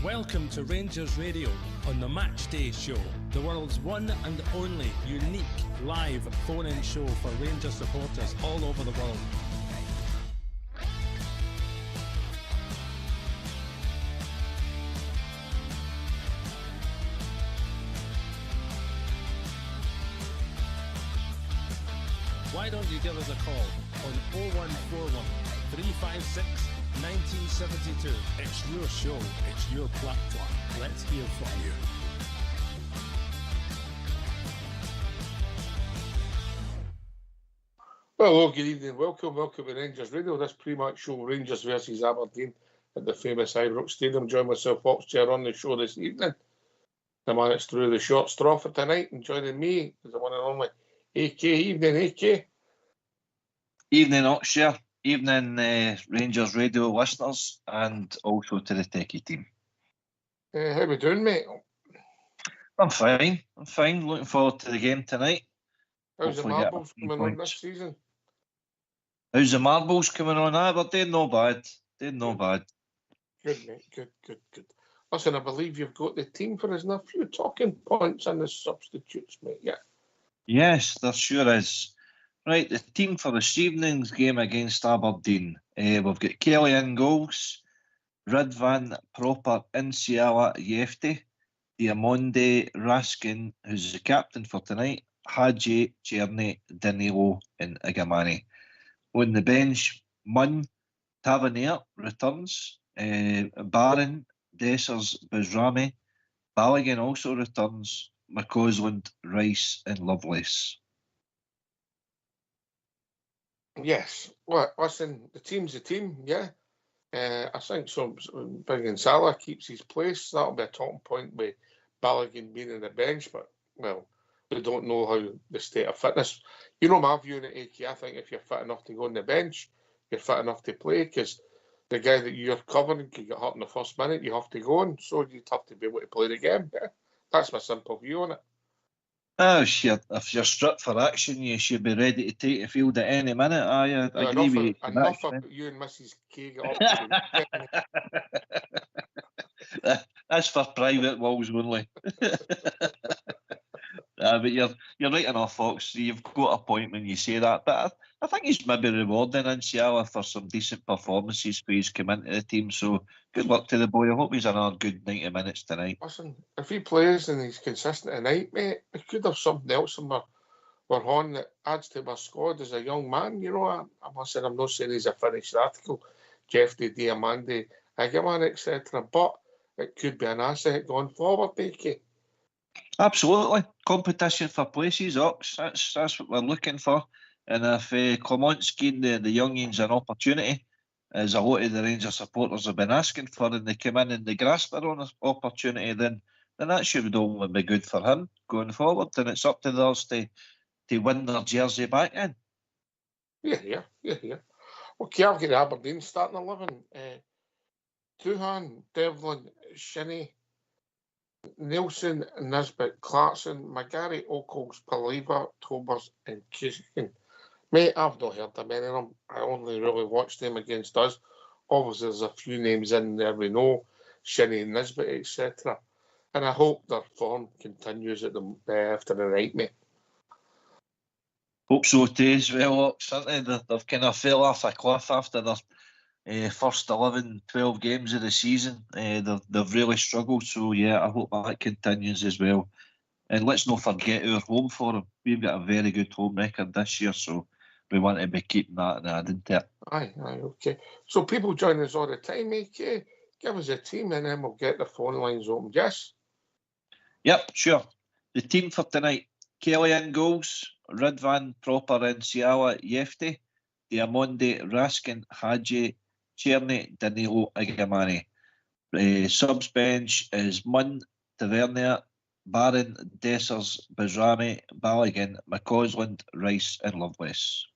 Welcome to Rangers Radio on the Matchday show, the world's one and only unique live phone-in show for Rangers supporters all over the world. Why don't you give us a call on 0141 356 1972. It's your show, it's your platform. Let's hear from you. Hello, good evening. Welcome to Rangers Radio. This pre-match show, Rangers versus Aberdeen at the famous Ibrox Stadium. Join myself, Foxchair, on the show this evening. The man that's through the short straw for tonight, and joining me is the one and only AK. Evening, AK. Evening, Oxshire. Evening, Rangers Radio listeners, and also to the techie team. How we doing, mate? I'm fine. Looking forward to the game tonight. How's Hopefully the marbles coming on this season? How's the marbles coming on? But they're no bad. Good, mate. Good. Listen, I believe you've got the team for us and a few talking points and the substitutes, mate. Yeah. Yes, there sure is. Right, the team for this evening's game against Aberdeen. We've got Kelly in goals, Ridvan, Proper, Insiala, Yefte, Diamonde, Raskin, who's the captain for tonight, Hadji, Cherny, Danilo and Igamani. On the bench, Munn, Tavernier returns, Barron, Dessers, Bizrami, Balogun also returns, McCausland, Rice and Lovelace. Yes. Well, listen, the team's the team, yeah. I think so. Big Salah keeps his place. That'll be a talking point with Balogun being on the bench, but, well, we don't know how the state of fitness. You know my view on it, AK. I think if you're fit enough to go on the bench, you're fit enough to play, because the guy that you're covering can get hurt in the first minute, you have to go on, so you'd have to be able to play the game. Yeah. That's my simple view on it. If you're stripped for action, you should be ready to take the field at any minute. I agree with you. Enough about you and Mrs. K get up. That's for private walls only. But you're right enough, Fox. You've got a point when you say that. But I think he's maybe rewarding Insiala for some decent performances for he's come into the team. So good luck to the boy. I hope he's another good 90 minutes tonight. Listen, if he plays and he's consistent tonight, mate, we could have something else in we're on that adds to our squad as a young man. You know, I'm not saying he's a finished article, Jeffrey, Diamande, Igamani, etc. But it could be an asset going forward, AK. Absolutely. Competition for places, Ox. That's what we're looking for. And if Clement's given the youngins an opportunity, as a lot of the Rangers supporters have been asking for, and they come in and they grasp their own opportunity, then that should only be good for him going forward. And it's up to theirs to win their jersey back in. Yeah. Okay, I've got the Aberdeen starting 11. Tuhan, Devlin, Shinnie, Nelson, Nisbet, Clarkson, McGarry, Oakles, Paliva, Tobers and Kiskin. Mate, I've not heard of many of them. I only really watched them against us. Obviously, there's a few names in there we know, Shinnie, Nisbet, etc. And I hope their form continues after the night, mate. Hope so too as well, certainly. They've kind of fell off a cliff after their first 11, 12 games of the season. They've really struggled, so yeah, I hope that continues as well. And let's not forget our home form. We've got a very good home record this year, so we want to be keeping that and adding to it. Aye, okay. So people join us all the time, AK. Give us a team and then we'll get the phone lines open. Yes? Yep, sure. The team for tonight: Kelly in goals, Ridvan, Proper, Insiala, Yefte, Diamonde, Raskin, Hadji, Cherny, Danilo, Igamani. Subs bench is Munn, Tavernier, Barron, Dessers, Bizrami, Balogun, McCausland, Rice and Lovelace.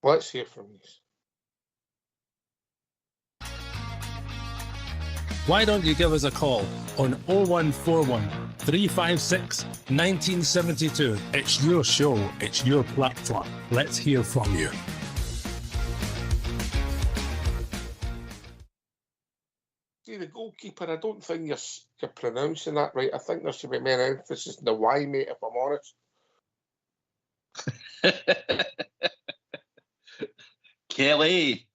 Let's hear from you. Why don't you give us a call on 0141 356 1972. It's your show, it's your platform. Let's hear from you. goalkeeper, I don't think you're pronouncing that right. I think there should be more emphasis on the Y, mate, if I'm honest. Kelly.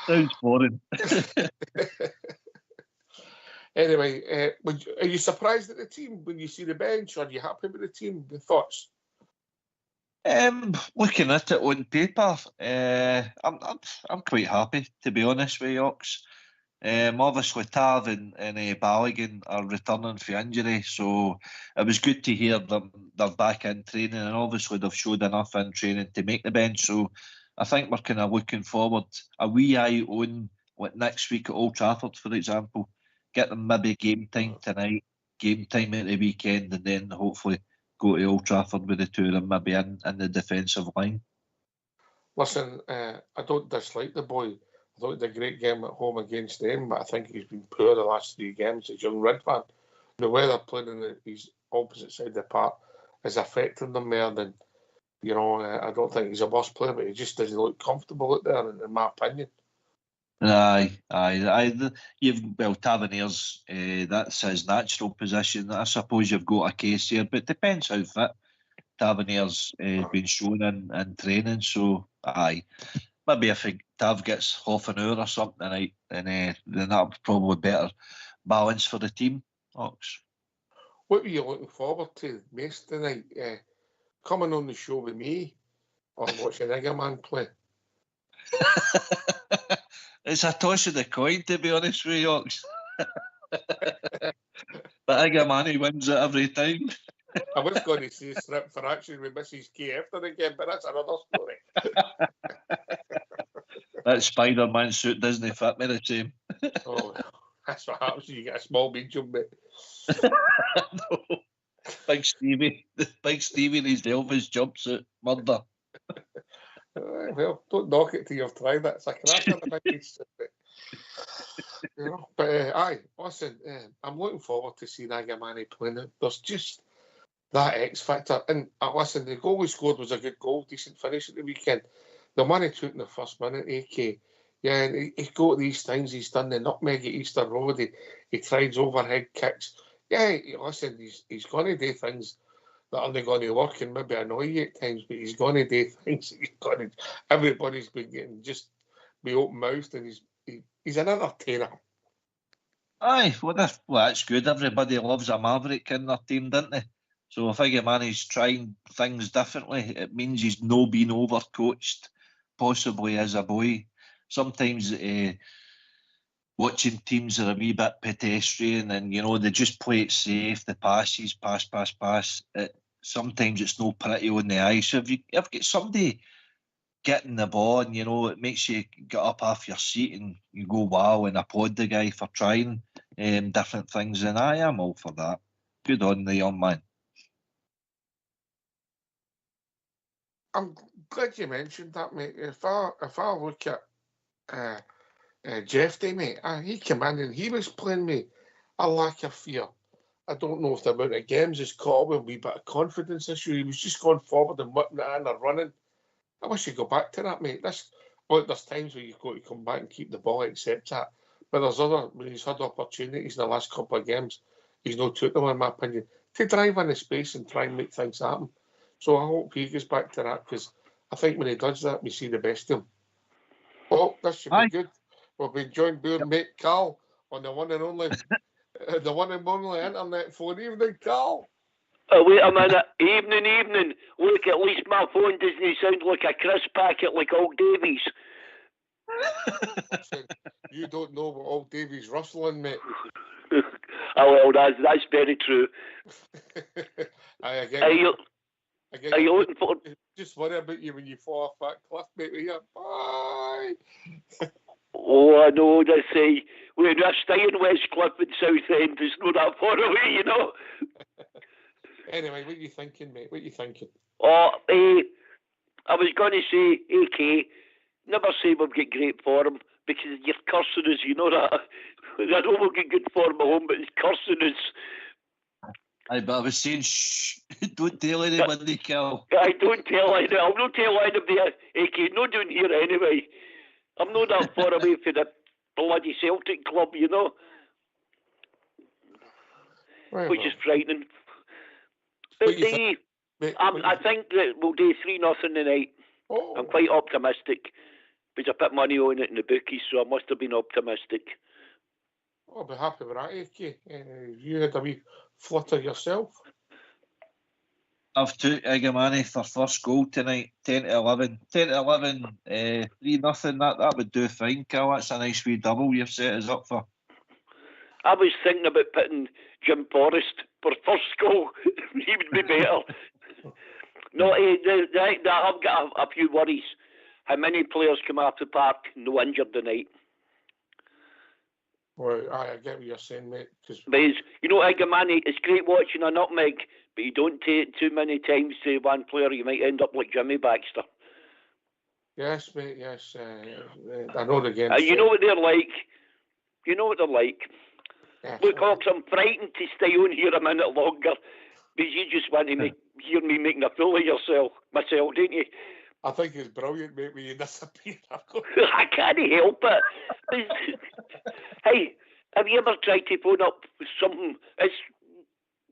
Sounds boring. Anyway, are you surprised at the team when you see the bench? Are you happy with the team? The thoughts? Looking at it on paper, I'm quite happy, to be honest with you, Ox. Obviously Tav and Balogun are returning for injury, so it was good to hear them they're back in training, and obviously they've showed enough in training to make the bench. So I think we're kind of looking forward a wee eye on like next week at Old Trafford, for example. Get them maybe game time tonight, game time at the weekend, and then hopefully go to Old Trafford with the two of them maybe in the defensive line. Listen, I don't dislike the boy. I thought he did a great game at home against them, but I think he's been poor the last 3 games. As young Red fan, the way they're playing in his opposite side of the park is affecting them more than, I don't think he's a worse player, but he just doesn't look comfortable out there, in my opinion. Aye. Taverniers, that's his natural position. I suppose you've got a case here, but it depends how fit Taverniers has been shown in training. So, aye. Maybe if Tav gets half an hour or something tonight, then that'll probably better balance for the team, Ox. What were you looking forward to most tonight? Coming on the show with me or watching Iggerman play? It's a toss of the coin, to be honest with you, Ox. But Iggerman wins it every time. I was going to say strip for action with Mrs. K after again, but that's another story. That Spider-Man suit doesn't fit me the same. Oh, that's what happens when you get a small medium, mate. No. Big Stevie in his Elvis jumpsuit, murder. Well, don't knock it till you've tried it. It's a cracker. But aye, listen, I'm looking forward to seeing Agamani playing it. There's just that X factor. And listen, the goal he scored was a good goal, decent finish at the weekend. The one he took in the first minute, AK, yeah, and he got these things. He's done the nutmeg at Easter Road. He tries overhead kicks. Yeah, listen, he's going to do things that aren't going to work and maybe annoy you at times, but he's going to do things that everybody's been getting just be open-mouthed, and he's an entertainer. Aye, well, that's good. Everybody loves a maverick in their team, don't they? So if Iggerman's trying things differently, it means he's no been overcoached, possibly as a boy. Sometimes watching teams are a wee bit pedestrian, and they just play it safe. The passes, pass. Sometimes it's no pretty on the eye. So if you've got somebody getting the ball, and it makes you get up off your seat and you go wow and applaud the guy for trying different things, and I am all for that. Good on the young man. I'm glad you mentioned that, mate. If I look at Jeff Day, mate, he came in and he was playing me a lack of fear. I don't know if the amount of games has caught up with a wee bit of confidence issue. He was just going forward and whipping it in or running. I wish you'd go back to that, mate. There's times where you've got to come back and keep the ball, accept that. But when he's had opportunities in the last couple of games, he's not took them, in my opinion, to drive in the space and try and make things happen. So I hope he goes back to that, because I think when he does that, we see the best of him. Oh, this should be good. We'll be joined by mate Carl on the one and only internet phone. Evening, Carl. Wait a minute. Evening. Look, at least my phone doesn't sound like a crisp packet like Old Davies. You don't know what Old Davies rustling, mate. Oh, well, that's very true. Are you looking for... Just worry about you when you fall off that cliff, mate. Bye. Oh, I know. They say we're staying West Cliff and South End. It's not that far away, Anyway, what are you thinking, mate? What are you thinking? Oh, I was going to say, AK, never say we've got great form, because you're cursing us, you know that. I know we'll get good form at home, but it's cursing us. Aye, but I was saying, shh, don't tell anybody, Cal. I don't tell anybody. I'll not tell anybody, AK, not doing here anyway. I'm not that far away from the bloody Celtic club, you know, Right, which is frightening. But I think that we'll do 3-0 tonight. Oh. I'm quite optimistic. There's a bit of money on it in the bookies, so I must have been optimistic. I'll be happy with that, AK. You had a wee flutter yourself. I've took Igamani for first goal tonight, 10-11. 10-11, 3-0, that would do fine, Cal. That's a nice wee double you've set us up for. I was thinking about putting Jim Forrest for first goal. He would be better. No, I've got a few worries. How many players come off the park no injured tonight? Well, I get what you're saying, mate. Because, you know, Igamani, it's great watching a nutmeg, but you don't take it too many times to one player, you might end up like Jimmy Baxter. Yes, mate, yes. I know the game. You know what they're like. Yes, Look, Hawks, I'm frightened to stay on here a minute longer because you just want to hear me making a fool of myself, don't you? I think it's brilliant, mate, when you disappear. I can't help it. Hey, have you ever tried to phone up something? It's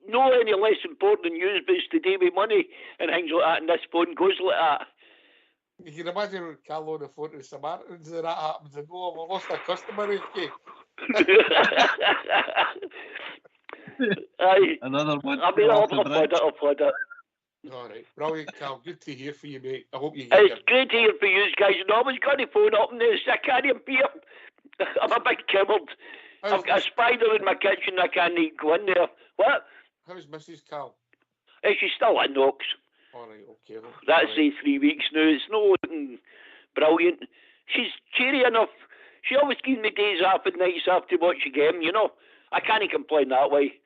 no any less important than news, but it's to do with money and things like that, and this phone goes like that. You can imagine when Cal on the phone to the Samaritans and that happens and go, we lost a customer, okay? Another one. I mean, I'll flood it. All right, brilliant, Cal. Good to hear from you, mate. I hope you get It's great to hear from you guys. You know, I was going to phone up and I can't appear. I'm a big coward. I've got a spider in my kitchen. I can't go in there. What? How's Mrs. Cal? She's still in Knox. All right, okay. That's 3 weeks now. It's not looking brilliant. She's cheery enough. She always gives me days off and nights off to watch a game, you know. I can't complain that way.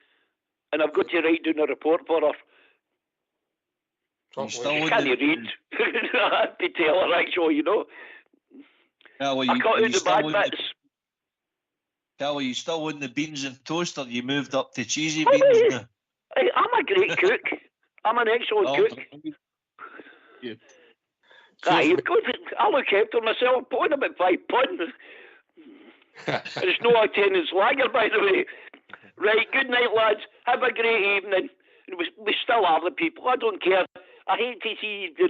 And I've got to write down a report for her. She can't read. I have to tell her, actually, you know. I cut out the bad bits. Cal, are you still on the beans and toast, or you moved up to cheesy beans now? I'm a great cook. I'm an excellent cook. Yeah. I look after myself, put in about 5 pun. There's no attendance lager, by the way. Right, good night, lads. Have a great evening. We still are the people. I don't care. I hate to see the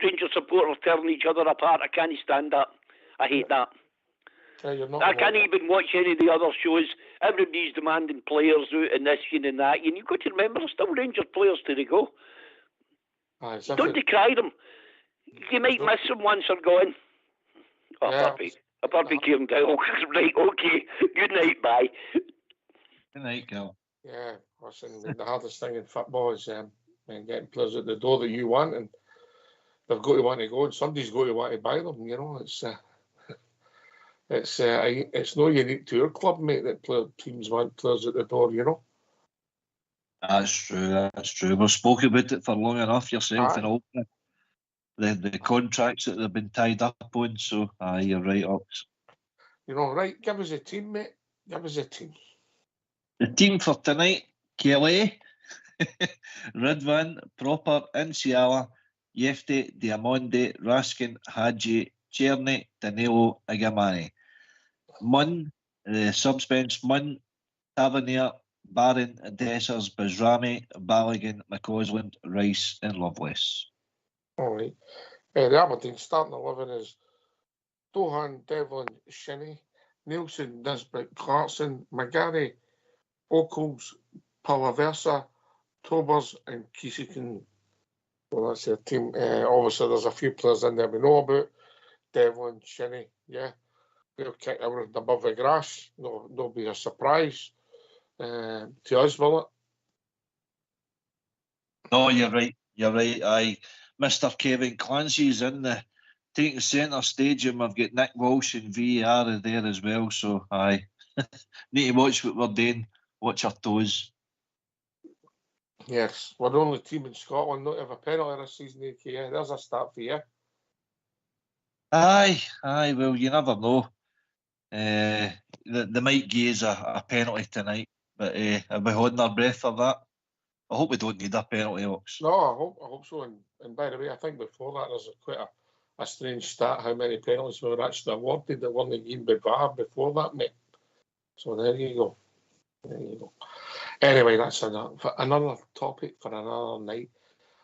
Rangers supporters tearing each other apart. I can't stand that. I hate that. I can't even watch any of the other shows. Everybody's demanding players out and this and that. And you've got to remember, there's still Rangers players to go. Don't decry them. You might miss them once they're gone. Oh, perfect. A perfect game down. Right, okay. Good night, bye. Good night, Cal. Yeah, listen, the hardest thing in football is getting players at the door that you want, and they've got to want to go, and somebody's got to want to buy them. You know, it's no unique to your club, mate, that teams want players at the door. You know. That's true. We've spoken about it for long enough yourself and all. The contracts that they've been tied up on, so you're right, Ox. You know, right, give us a team, mate. Give us a team. The team for tonight, Kelly, Ridvan, Proper, Inciala, Yefte, Diamonde, Raskin, Hadji, Cherny, Danilo, Igamani. Munn, subbench, Munn, Tavernier, Barron, Dessers, Bajrami, Balogun, McCausland, Rice and Lovelace. All right. The Aberdeen starting 11 is Dohan, Devlin, Shinnie, Nielsen, Nisbet, Clarkson, McGarry, Oakles, Palaversa, Tobers and Kisikin. Well, that's their team. Obviously, there's a few players in there we know about. Devlin, Shinnie, yeah. They'll kick everything above the grass. No be a surprise to us, will it? No, you're right. Aye. Mr. Kevin Clancy's in the taking centre stage, and we've got Nick Walsh and VAR there as well. So, aye. Need to watch what we're doing. Watch our toes. Yes, we're the only team in Scotland not to have a penalty this season, AKA. There's a start for you. Aye. Well, you never know. They might give us a penalty tonight, but are we holding our breath for that? I hope we don't need a penalty, Ox. No, I hope so. And by the way, I think before that there's quite a strange stat how many penalties were actually awarded that weren't given by VAR before that, mate. So there you go. There you go. Anyway, that's another topic for another night.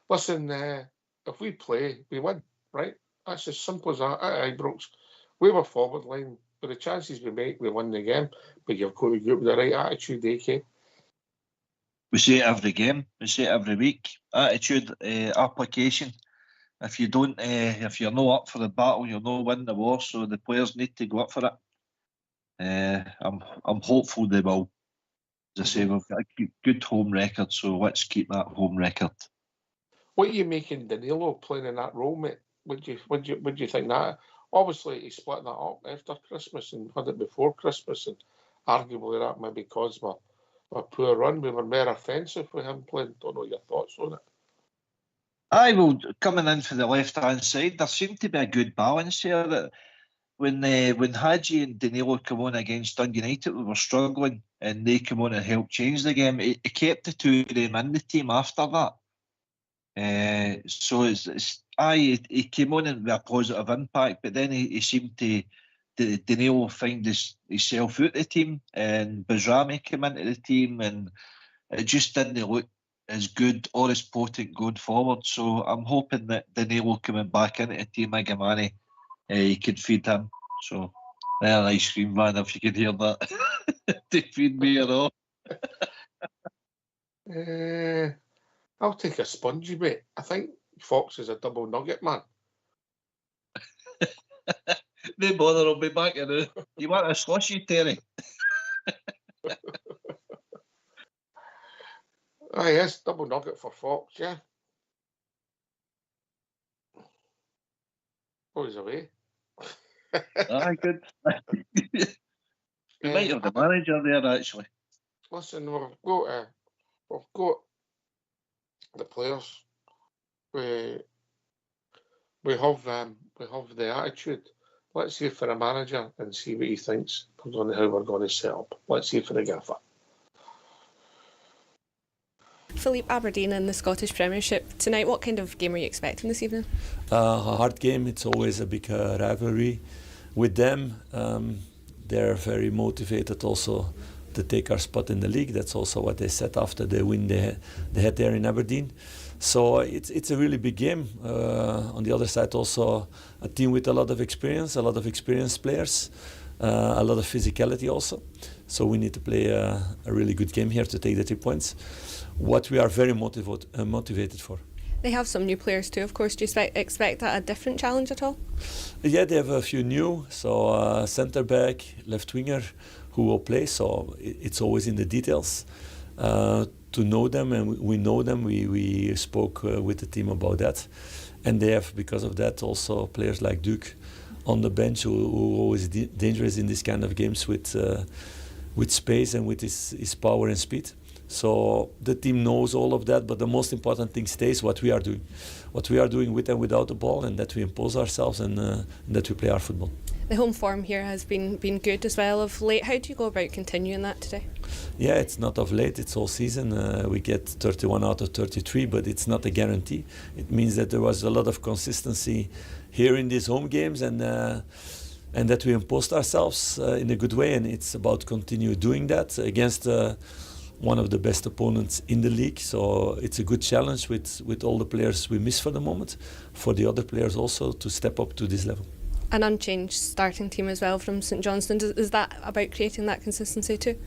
Listen, if we play, we win, right? That's as simple as that. At Ibrox, we were forward line. With the chances we make, we win the game. But you've got to go with the right attitude, AK. We say it every game. We say it every week. Attitude, application. If you don't, if you're not up for the battle, you'll not win the war. So the players need to go up for it. I'm hopeful they will. As I say, we've got a good home record, so let's keep that home record. What are you making Danilo playing in that role, mate? Would you think that? Obviously, he split that up after Christmas and had it before Christmas, and arguably that maybe caused a poor run. We were more offensive with him playing. Don't know your thoughts on it. Well, coming in for the left-hand side, there seemed to be a good balance here. That when Hadji and Danilo come on against Dundee United, we were struggling, and they come on and helped change the game. It kept the two of them in the team after that. So he came on with a positive impact, but then he seemed to Danilo find himself out the team, and Bajrami came into the team, and it just didn't look as good or as potent going forward. So I'm hoping that Danilo coming back into the team, Agamani, he could feed him. So an ice cream man, if you could hear that, to feed me at all. I'll take a spongy, mate. I think Fox is a double nugget man. No bother, I'll be back in it. You want a slushy, Terry? Yes, double nugget for Fox, yeah. Oh, he's away. Good. We might have the manager there, actually. Listen, we've got the players. We have the attitude. Let's hear for a manager and see what he thinks on how we're going to set up. Let's hear for the gaffer. Philippe, Aberdeen in the Scottish Premiership tonight. What kind of game are you expecting this evening? A hard game. It's always a big rivalry with them. They're very motivated also to take our spot in the league. That's also what they said after the win they had there in Aberdeen. So it's a really big game. On the other side, also a team with a lot of experienced players, a lot of physicality also. So we need to play a really good game here to take the 3 points. What we are very motivated for. They have some new players too, of course. Do you expect that a different challenge at all? Yeah, they have a few new. So centre back, left winger, who will play. So it's always in the details. To know them, and we know them. We spoke with the team about that, and they have, because of that, also players like Duke on the bench who are always dangerous in this kind of games with space and with his power and speed. So the team knows all of that, but the most important thing stays what we are doing with and without the ball, and that we impose ourselves and that we play our football. The home form here has been good as well of late. How do you go about continuing that today? Yeah, it's not of late, it's all season. We get 31 out of 33, but it's not a guarantee. It means that there was a lot of consistency here in these home games, and that we imposed ourselves in a good way, and it's about continue doing that against one of the best opponents in the league. So it's a good challenge with all the players we miss for the moment, for the other players also to step up to this level. An unchanged starting team as well from St Johnstone. Is that about creating that consistency too?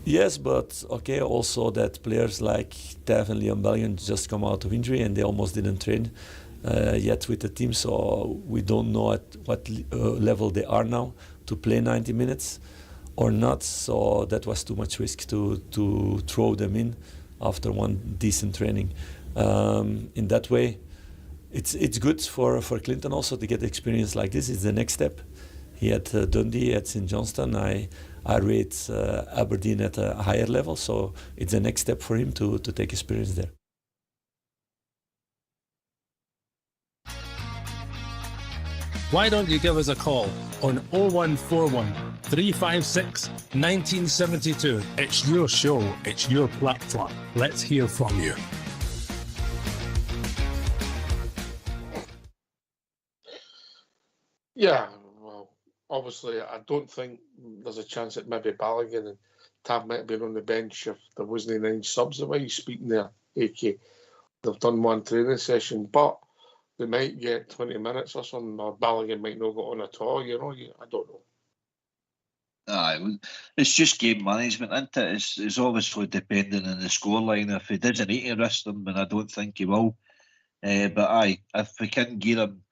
Yes, but okay, also that players like Tav and Leon Bellion just come out of injury and they almost didn't train yet with the team, so we don't know at what level they are now to play 90 minutes or not, so that was too much risk to throw them in after one decent training. In that way, it's good for Clinton also to get experience like this. It's the next step. He had Dundee, at St Johnstone. I rate Aberdeen at a higher level, so it's the next step for him to take experience there. Why don't you give us a call on 0141 356 1972? It's your show, it's your platform. Let's hear from you. Yeah, well, obviously, I don't think there's a chance that maybe Balogun and Tav might have been on the bench if there wasn't 9 subs. The way you're speaking there, AK, they've done one training session, but they might get 20 minutes or something, or Balogun might not go on at all, you know, I don't know. Aye, it's just game management, isn't it? It's obviously depending on the scoreline. If he doesn't need to risk them, and I don't think he will. But aye, if we can gear him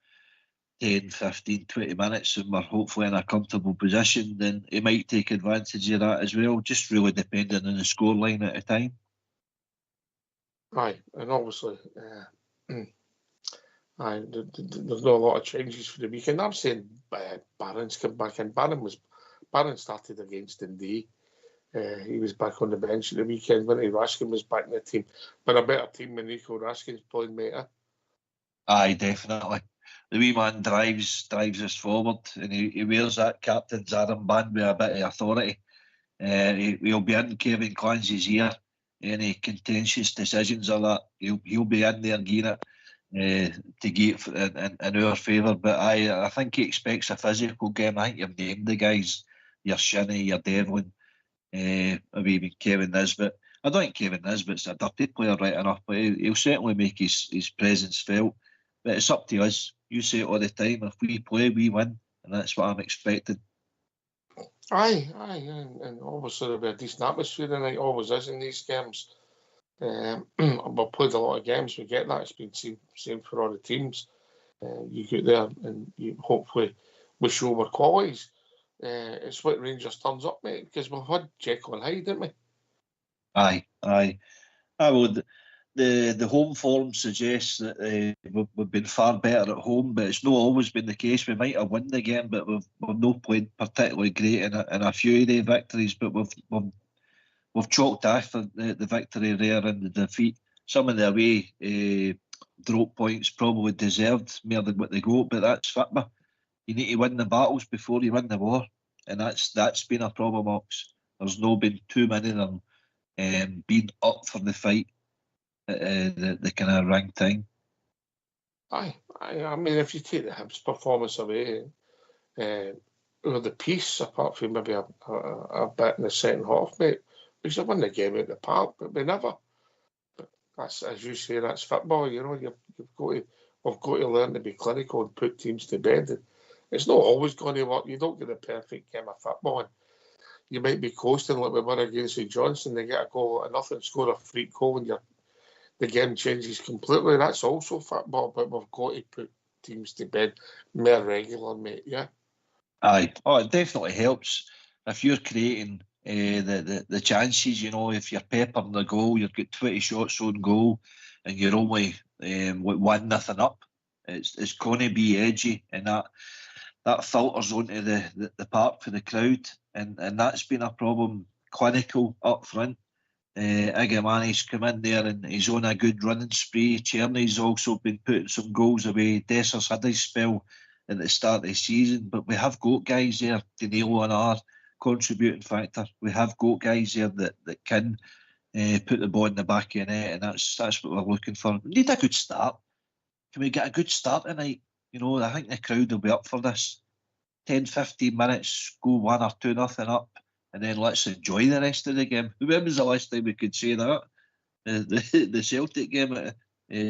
10, 15, 20 minutes and we're hopefully in a comfortable position, then he might take advantage of that as well, just really depending on the scoreline at the time. Aye, and obviously, aye, there's not a lot of changes for the weekend. I'm saying Barron's come back in. Barron started against Dundee. He was back on the bench at the weekend when Raskin was back in the team. But a better team than Nico Raskin's playing, mate. Aye, definitely. The wee man drives us forward, and he wears that captain's armband with a bit of authority. He'll be in Kevin Clancy's ear. Any contentious decisions or that, he'll be in there gearing it to get in our favour. But I think he expects a physical game. I think you've named the guys. Your Shinnie, your Devlin, maybe even Kevin Nisbet. I don't think Kevin Nisbet's a dirty player right enough, but he'll certainly make his presence felt. But it's up to us. You say it all the time. If we play, we win, and that's what I'm expecting. Aye, and obviously there'll be a decent atmosphere tonight. Always is in these games. We've played a lot of games. We get that. It's been same for all the teams. You get there and you hopefully we show our qualities. It's what Rangers turns up, mate, because we've had Jekyll and Hyde, didn't we? Aye. Well, the home form suggests that we've been far better at home, but it's not always been the case. We might have won the game, but we've not played particularly great in a few of the victories. But we've chalked off the victory there and the defeat. Some of the away drop points probably deserved more than what they got, but that's football. You need to win the battles before you win the war, and that's been a problem, Ox. There's not been too many of them being up for the fight at the kind of ranked time. Aye. I mean, if you take the Hibs performance away, the piece, apart from maybe a bit in the second half, mate, we should win the game at the park, but we never. But that's, as you say, that's football. You know, we've got to learn to be clinical and put teams to bed. And it's not always going to work. You don't get a perfect game of football. And you might be coasting like we were against St Johnstone. They get a goal and nothing, score a free goal, and the game changes completely. That's also football, but we've got to put teams to bed more regular, mate. Yeah. Aye. Oh, it definitely helps if you're creating the chances. You know, if you're peppering the goal, you've got 20 shots on goal, and you're only 1-0 up. It's going to be edgy, and that filters onto the park for the crowd, and that's been a problem. Clinical up front. Igamani's come in there and he's on a good running spree. Cherny's also been putting some goals away. Desser's had his spell at the start of the season, but we have got guys there. Danilo and our contributing factor. We have got guys there that can put the ball in the back of the net, and that's what we're looking for. We need a good start. Can we get a good start tonight? You know, I think the crowd will be up for this. 10, 15 minutes, go 1 or 2-0 up, and then let's enjoy the rest of the game. When was the last time we could say that? The Celtic game at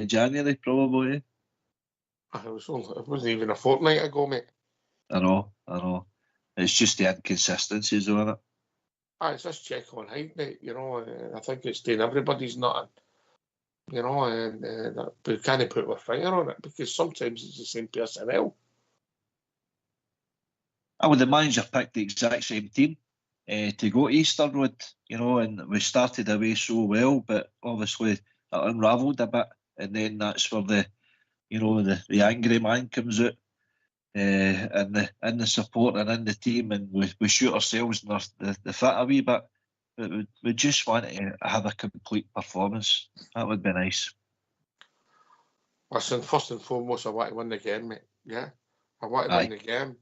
January, probably. It wasn't even a fortnight ago, mate. I know. It's just the inconsistencies on it. It's just check on Hyde, mate. You know, I think it's doing everybody's not. You know, and we can't put our finger on it because sometimes it's the same personnel. Well, the manager picked the exact same team to go to Easter Road, you know, and we started away so well, but obviously it unravelled a bit, and then that's where the angry man comes out, and the support and in the team, and we shoot ourselves in the foot a wee bit. But we just want to have a complete performance. That would be nice. Listen, first and foremost, I want to win the game, mate. Yeah, I want to win the game.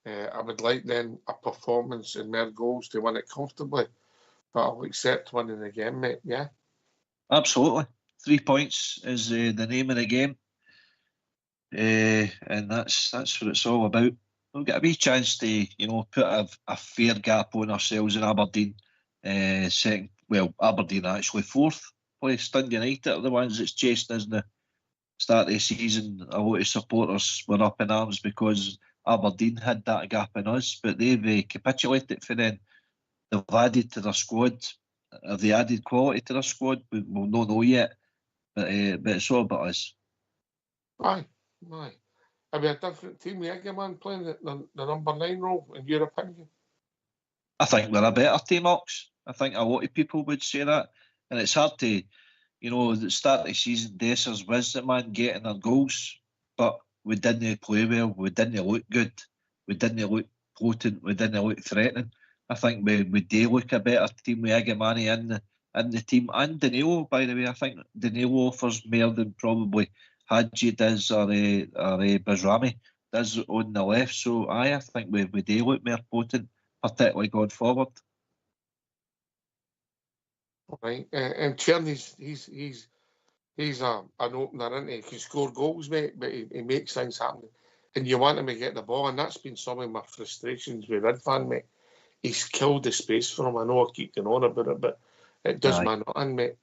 I would like then a performance and more goals to win it comfortably, but I'll accept winning the game, mate. Yeah, absolutely. 3 points is the name of the game, and that's what it's all about. we've got a wee chance to, put a fair gap on ourselves in Aberdeen. Second, Aberdeen actually fourth place. Dundee United are the ones that's chasing us in the start of the season. A lot of supporters were up in arms because Aberdeen had that gap in us, but they've capitulated for then. They've added to their squad. Have they added quality to their squad? We'll not know yet, but it's all about us. Aye. I mean, a different team with Eggman playing the number 9 role, in your opinion? I think we're a better team, Ox. I think a lot of people would say that. And it's hard to, at the start of the season, Dessers was the man getting our goals, but we didn't play well. We didn't look good. We didn't look potent. We didn't look threatening. I think we do look a better team with Egamani in the team. And Danilo, by the way, I think Danilo offers more than probably Hadji does or Bajrami does on the left. So I think we do look more potent, particularly going forward. Right, and Tierney's he's an opener, isn't he? He can score goals, mate, but he makes things happen. And you want him to get the ball, and that's been some of my frustrations with Ridvan, mate. He's killed the space for him. I know I keep going on about it, but it does man nothing, mate.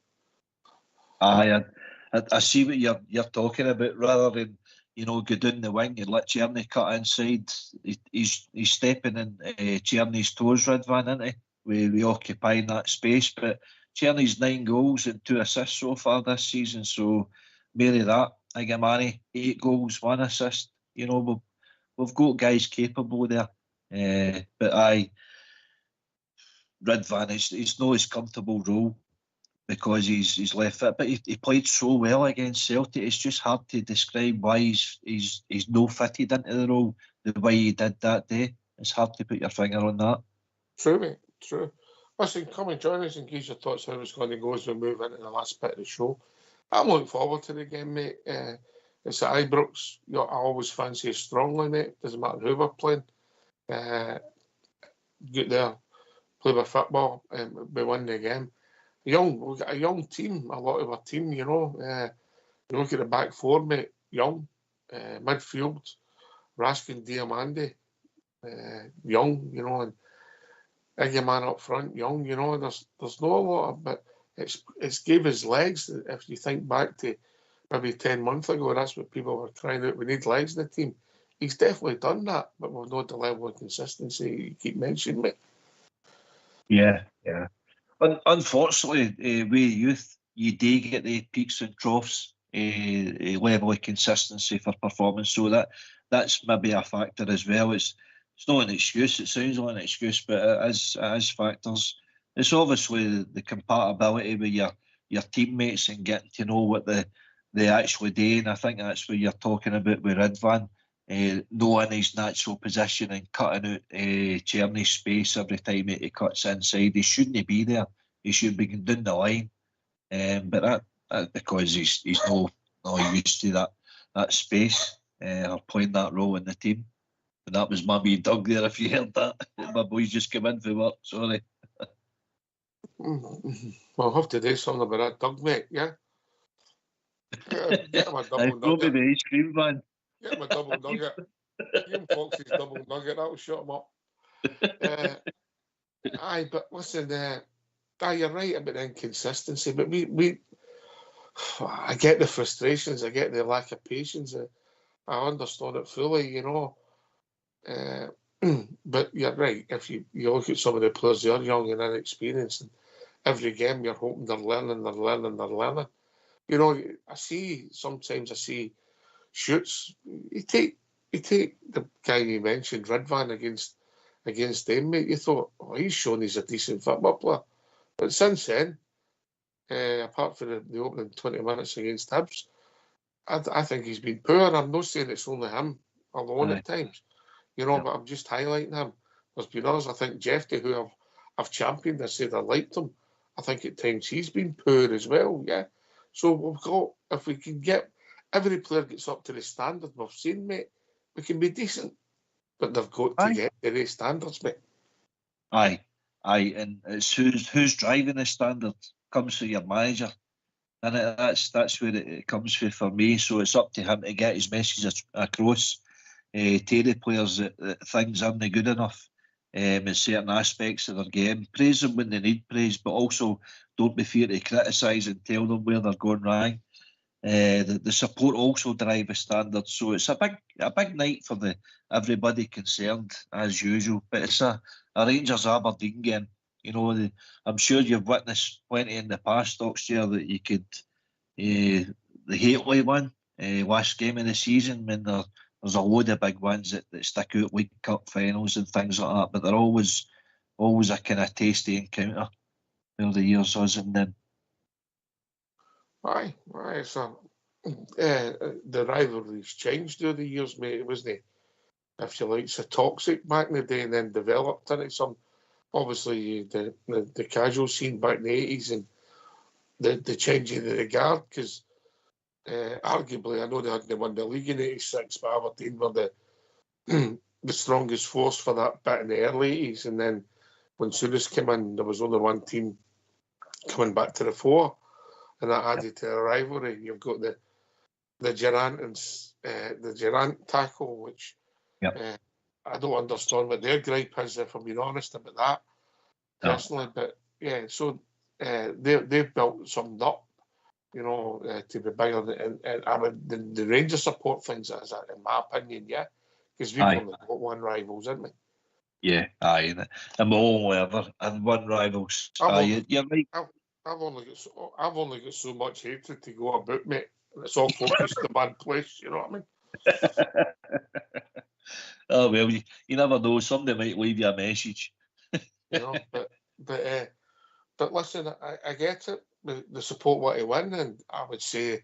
Aye, I see what you're talking about. Rather than go down the wing and let Tierney cut inside, he's stepping in Tierney's toes, Ridvan, isn't he? We occupying that space, but Tierney's 9 goals and 2 assists so far this season. So Mary that Igamani 8 goals, 1 assist. We've got guys capable there. But Ridvan, it's not his comfortable role because he's left fit, but he played so well against Celtic. It's just hard to describe why he's no fitted into the role the way he did that day. It's hard to put your finger on that. True, mate. True. Listen, come and join us and give your thoughts how it's going to go as we move into the last bit of the show. I'm looking forward to the game, mate. It's at Ibrox. I always fancy it strongly, mate. Doesn't matter who we're playing. Get there, play with football, and we win the game. We've got a young team, a lot of our team, you look at the back four, mate, young. Midfield, Raskin, Diamande, young, and Eggman up front, young, there's not a lot of, but it's gave us legs. If you think back to maybe 10 months ago, that's what people were crying out, we need legs in the team. He's definitely done that, but we've not the level of consistency you keep mentioning, mate. Yeah. Unfortunately, with youth, you do get the peaks and troughs, level of consistency for performance. So that's maybe a factor as well. It's not an excuse. It sounds like an excuse, but it is factors. It's obviously the compatibility with your teammates and getting to know what they actually do. And I think that's what you're talking about with Ridvan. Knowing his natural position and cutting out Tierney's space every time he cuts inside. He shouldn't be there. He should be going down the line. But that's because he's not used to that space or playing that role in the team. And that was my wee Doug there, if you heard that. My boys just came in for work, sorry. Well, I'll have to do something about that Doug, mate, yeah? Get him a double nugget. Probably the ice cream man. Get him a double nugget. Give him Foxy's double nugget. That'll shut him up. But listen, you're right about the inconsistency. But I get the frustrations. I get the lack of patience. I understand it fully, But you're right. If you look at some of the players, they're young and inexperienced. And every game, you're hoping they're learning. I see shoots. You take the guy you mentioned, Ridvan, against them, mate. You thought, he's shown he's a decent football player. But since then, apart from the opening 20 minutes against Hibs, I think he's been poor. I'm not saying it's only him alone at times, but I'm just highlighting him. There's been others. I think Jeffy, who I've championed, I said I liked him. I think at times he's been poor as well, yeah. So we've got, if we can get, every player gets up to the standard we've seen, mate, we can be decent. But they've got to get to the standards, mate. Aye, and it's who's driving the standard comes to your manager. And that's where it comes for me. So it's up to him to get his message across. tell the players that things aren't good enough in certain aspects of their game. Praise them when they need praise, but also don't be fear to criticise and tell them where they're going wrong. The support also drive the standards, so it's a big night for everybody concerned as usual. But it's a Rangers Aberdeen game. You know, I'm sure you've witnessed plenty in the past, Oxshire, that you could the Hately one last game of the season when there's a load of big ones that stick out, League Cup finals and things like that. But they're always a kind of tasty encounter over the years, isn't it? Aye. So the rivalry's changed over the years, mate, wasn't it? If you like, so toxic back in the day and then developed into some. Obviously, the casual scene back in the 80s and the changing of the regard, because arguably, I know they hadn't won the league in 86, but Aberdeen were the strongest force for that bit in the early 80s. And then when Souness came in, there was only one team coming back to the fore, and that added to the rivalry. You've got the Durant tackle, which I don't understand what their gripe is, if I'm being honest about that, personally. But yeah, so they've built something up, you know, to be bigger than the Rangers support things, as in my opinion, yeah, because we've only got one rivals, haven't we? Yeah, aye, and we all ever and one rivals. You're right. I've only got so much hatred to go about, mate. And it's all focused in one place. You know what I mean? Oh well, you never know. Somebody might leave you a message. You know, but listen, I get it. The support want to win, and I would say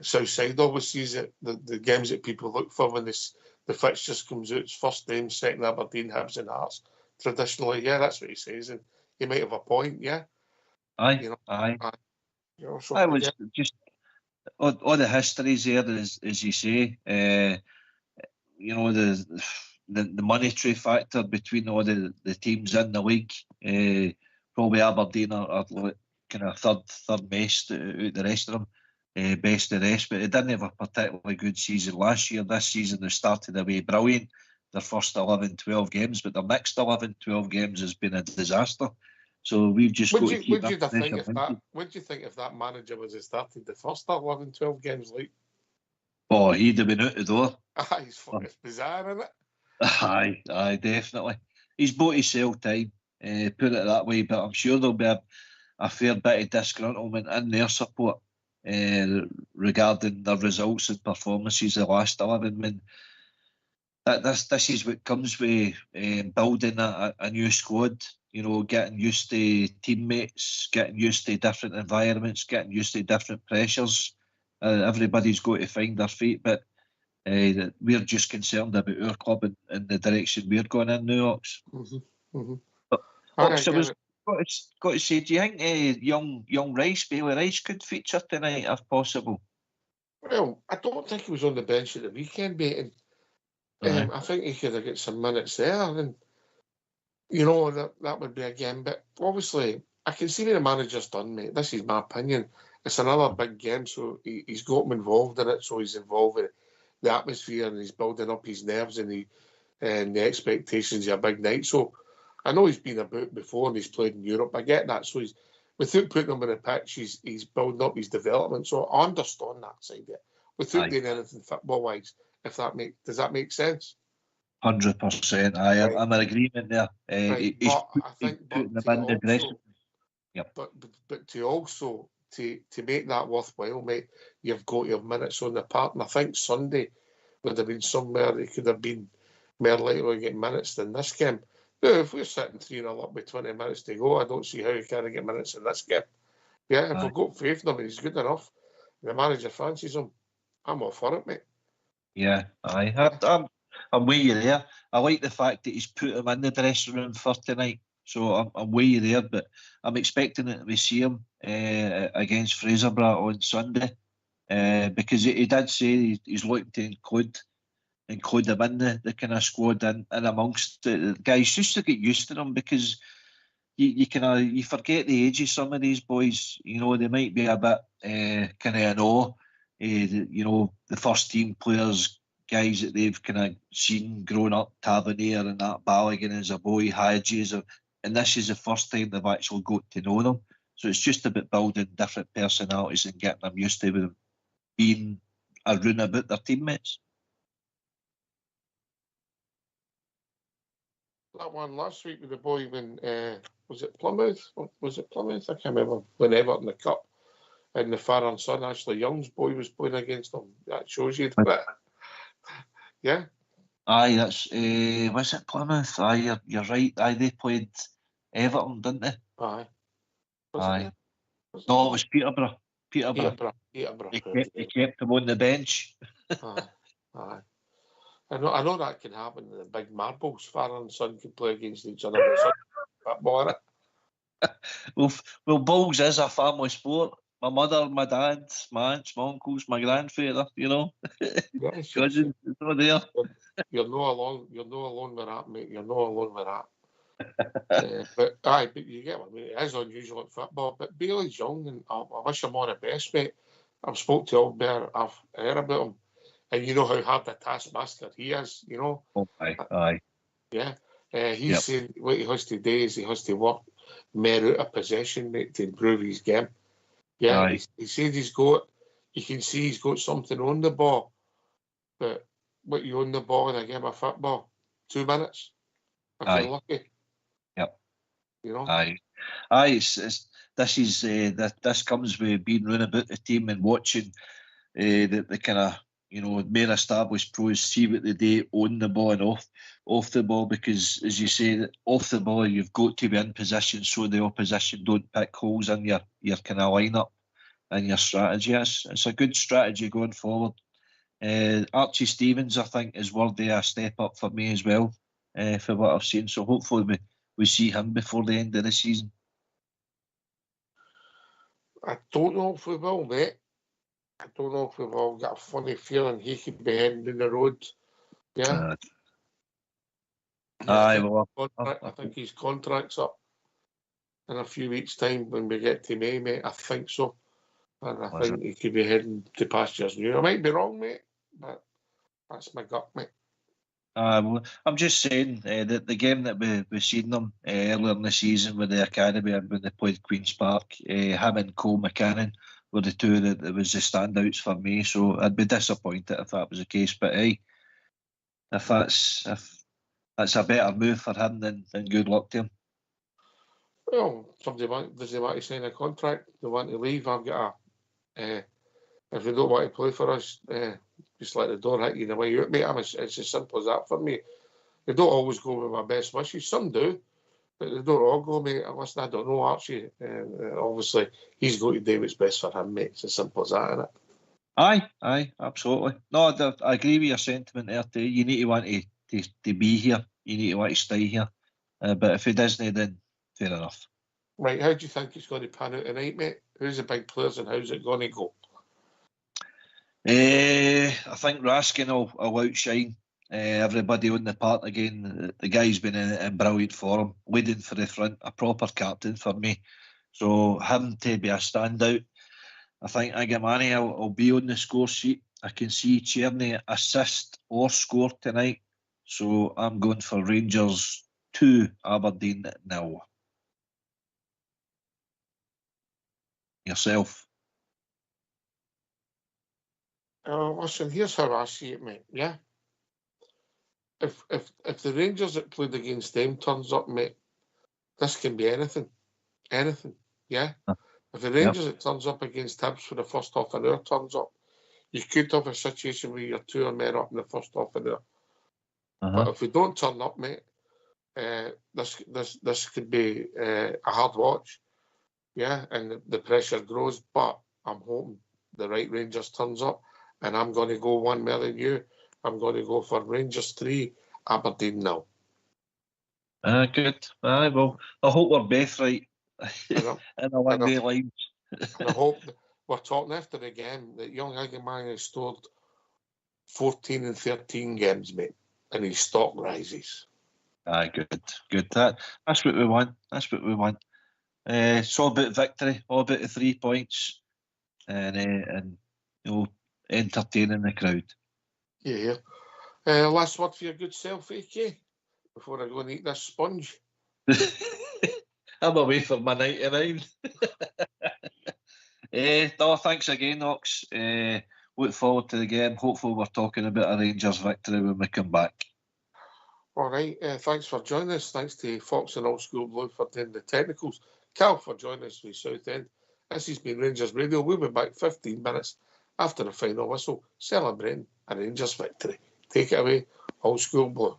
Southside always sees it. The games that people look for when the fixtures comes out, it's first name, second Aberdeen, Hibs and Hearts. Traditionally, yeah, that's what he says, and he might have a point, yeah. Aye, you know, aye. You know, so I was just all the histories there, as you say. You know, the monetary factor between all the teams in the league. Probably Aberdeen are kind of third best out the rest of them. Best of the rest, but they didn't have a particularly good season last year. This season they started away brilliant, their first 11-12 games, but their next 11-12 games has been a disaster. So we've just got to keep that. What do you think if that manager was started the first 11-12 games like? Oh, he'd have been out the door. Aye, it's bizarre, isn't it? Aye, definitely. He's bought his sell time, put it that way, but I'm sure there'll be a fair bit of disgruntlement in their support regarding their results and performances the last 11. I mean, this is what comes with building a new squad. You know, getting used to teammates, getting used to different environments, getting used to different pressures. Everybody's got to find their feet, but we're just concerned about our club and the direction we're going in now, Ox. But Ox, I was got to say, do you think young Rice, Bailey Rice, could feature tonight if possible? Well, I don't think he was on the bench at the weekend, mate. I think he could have got some minutes there, and you know, that would be a game. But obviously, I can see what the manager's done, mate. This is my opinion. It's another big game, so he's got him involved in it, so he's involved in the atmosphere and he's building up his nerves and the expectations of a big night. So I know he's been about before and he's played in Europe. I get that. So without putting him on the pitch, he's building up his development. So I understand that side of it. Without doing anything football-wise, does that make sense? 100%. I'm in agreement there. He's putting them in the dressing. Yep. But to also to make that worthwhile, mate, you've got your minutes on the part. And I think Sunday would have been somewhere he could have been more likely to get minutes than this game. Now, if we're sitting 3-0 up with 20 minutes to go, I don't see how he can't get minutes in this game. Yeah, if we've got faith in him and he's good enough, the manager fancies him, I'm all for it, mate. Yeah, aye. I'm with you there. I like the fact that he's put him in the dressing room for tonight. So I'm with you there, but I'm expecting that we see him against Fraserburgh on Sunday because he did say he's looking to include him in the kind of squad and amongst the guys just to get used to them, because you forget the age of some of these boys. You know, they might be a bit kind of in awe. You know, the first team players guys that they've kind of seen growing up, Tavernier and that, Balogun as a boy, Hadges, and this is the first time they've actually got to know them. So it's just about building different personalities and getting them used to them being around about their teammates. That one last week with the boy when, was it Plymouth? Was it Plymouth? I can't remember. When Everton the Cup and the father and son, Ashley Young's boy was playing against them. That shows you that. Yeah. Aye, that's, was it Plymouth? Aye, you're right. Aye, they played Everton, didn't they? Aye. Aye. No, it was Peterborough. Peterborough. He kept him on the bench. Aye. Aye. I know that can happen in the big marbles. Father and son can play against each other. Football, innit? Well, bowls is a family sport. My mother, my dad, my aunts, my uncles, my grandfather, you know. Yes, Cousins, it's not there. You're not alone with that, mate. You're not alone with that. But you get what I mean. It is unusual in football. But Bailey's young, and I wish him all the best, mate. I've spoke to old Bear. I've heard about him. And you know how hard the taskmaster he is, you know. Oh, aye. Yeah. He's saying what he has to do is he has to work more out of possession, mate, to improve his game. Yeah, he said you can see he's got something on the ball. But what you on the ball in a game of football? 2 minutes? If you're lucky. Yep. You know? Aye. This comes with being round about the team and watching the kind of, you know, more established pros see what they do on the ball and off the ball, because as you say, off the ball you've got to be in position so the opposition don't pick holes in your kind of lineup and your strategy. It's a good strategy going forward. Archie Stevens, I think, is worthy a step up for me as well, for what I've seen. So hopefully we see him before the end of the season. I don't know if we will, mate. I don't know if we've all got a funny feeling he could be heading down the road. Yeah. I think his contract's up in a few weeks' time when we get to May, mate. I think so. And I think he could be heading to pastures new. I might be wrong, mate, but that's my gut, mate. Well, I'm just saying that the game that we seen them earlier in the season with the academy when they played Queen's Park, him and Cole McCannon were the two that was the standouts for me. So I'd be disappointed if that was the case. But hey, if that's a better move for him, then good luck to him. Well, does he want to sign a contract? They want to leave. I've got if they don't want to play for us, just let the door hit you the way out, mate. It's as simple as that for me. They don't always go with my best wishes. Some do, but they don't all go, mate. Listen, I don't know, Archie. Obviously, he's going to do what's best for him, mate. It's as simple as that, isn't it? Aye, absolutely. No, I agree with your sentiment there too. You need to want to be here. You need to want to stay here. But if he doesn't, then fair enough. Right, how do you think it's going to pan out tonight, mate? Who's the big players and how's it going to go? I think Raskin will outshine everybody on the park again. The guy's been in brilliant form, leading for the front, a proper captain for me. So him to be a standout. I think Agamani will be on the score sheet. I can see Tierney assist or score tonight. So I'm going for Rangers 2, Aberdeen 0. Yourself? Listen, here's how I see it, mate. Yeah. If the Rangers that played against them turns up, mate, this can be anything. Anything. Yeah. If the Rangers that turns up against Hibs for the first half an hour turns up, you could have a situation where you're 2 or more up in the first half an hour. But if we don't turn up, mate, this could be a hard watch. Yeah, and the pressure grows. But I'm hoping the right Rangers turns up, and I'm going to go one more than you. I'm going to go for Rangers 3, Aberdeen 0. Good. Aye, well, I hope we're both right in a one-day line. And I hope we're talking after the game that young Agamani has scored 14 and 13 games, mate, and his stock rises. Aye, good. That's what we want. It's all about victory, all about the 3 points, and you know, entertaining the crowd. Yeah. Last word for your good self, AK, before I go and eat this sponge. I'm away for my 99. No, thanks again, Knox. Look forward to the game. Hopefully we're talking about a Rangers victory when we come back. All right, thanks for joining us. Thanks to Fox and Old School Blue for doing the technicals. Cal for joining us from Southend. This has been Rangers Radio. We'll be back 15 minutes after the final whistle, celebrating a Rangers victory. Take it away, Old School Blue.